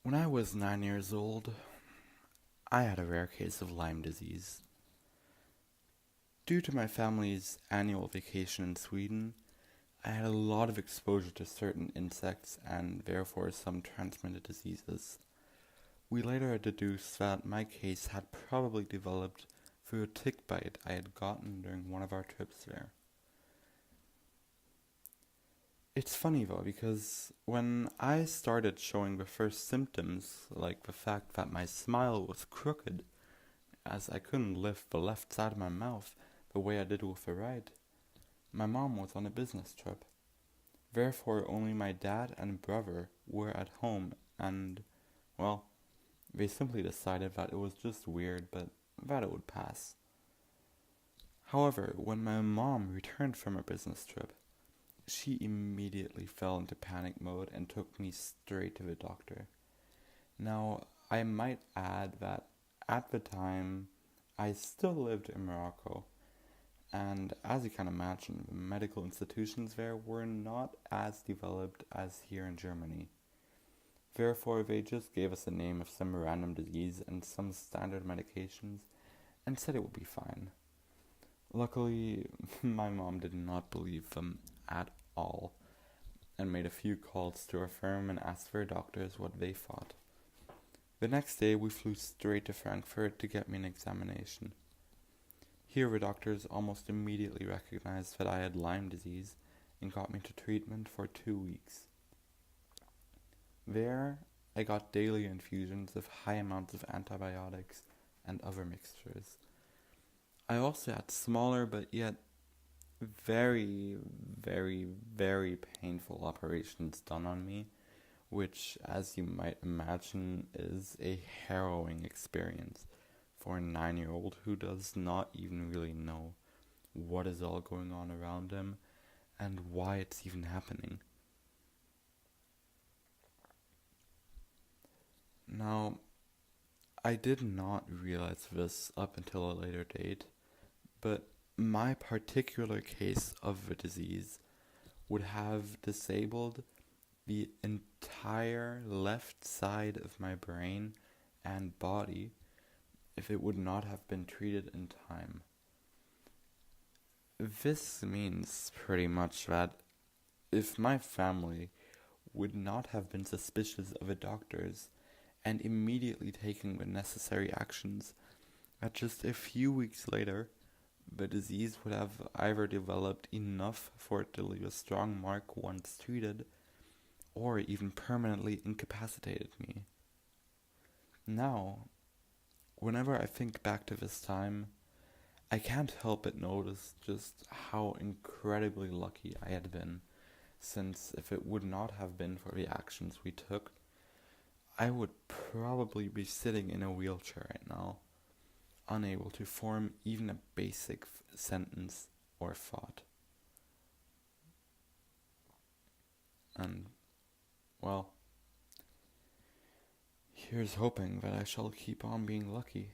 When I was 9 years old, I had a rare case of Lyme disease. Due to my family's annual vacation in Sweden, I had a lot of exposure to certain insects and therefore some transmitted diseases. We later deduced that my case had probably developed through a tick bite I had gotten during one of our trips there. It's funny though, because when I started showing the first symptoms, like the fact that my smile was crooked, as I couldn't lift the left side of my mouth the way I did with the right, my mom was on a business trip. Therefore, only my dad and brother were at home, and, well, they simply decided that it was just weird, but that it would pass. However, when my mom returned from her business trip, she immediately fell into panic mode and took me straight to the doctor. Now, I might add that at the time, I still lived in Morocco, and as you can imagine, the medical institutions there were not as developed as here in Germany. Therefore, they just gave us the name of some random disease and some standard medications and said it would be fine. Luckily, my mom did not believe them at all and made a few calls to her firm and asked their doctors what they thought. The next day, we flew straight to Frankfurt to get me an examination. Here, the doctors almost immediately recognized that I had Lyme disease and got me to treatment for 2 weeks. There, I got daily infusions of high amounts of antibiotics and other mixtures. I also had smaller but yet very, very, very painful operations done on me, which, as you might imagine, is a harrowing experience for a 9-year-old who does not even really know what is all going on around him and why it's even happening. Now, I did not realize this up until a later date, but my particular case of the disease would have disabled the entire left side of my brain and body if it would not have been treated in time. This means pretty much that if my family would not have been suspicious of the doctors and immediately taking the necessary actions, that just a few weeks later, the disease would have either developed enough for it to leave a strong mark once treated, or even permanently incapacitated me. Now, whenever I think back to this time, I can't help but notice just how incredibly lucky I had been, since if it would not have been for the actions we took, I would probably be sitting in a wheelchair right now, unable to form even a basic sentence or thought. And, well, here's hoping that I shall keep on being lucky.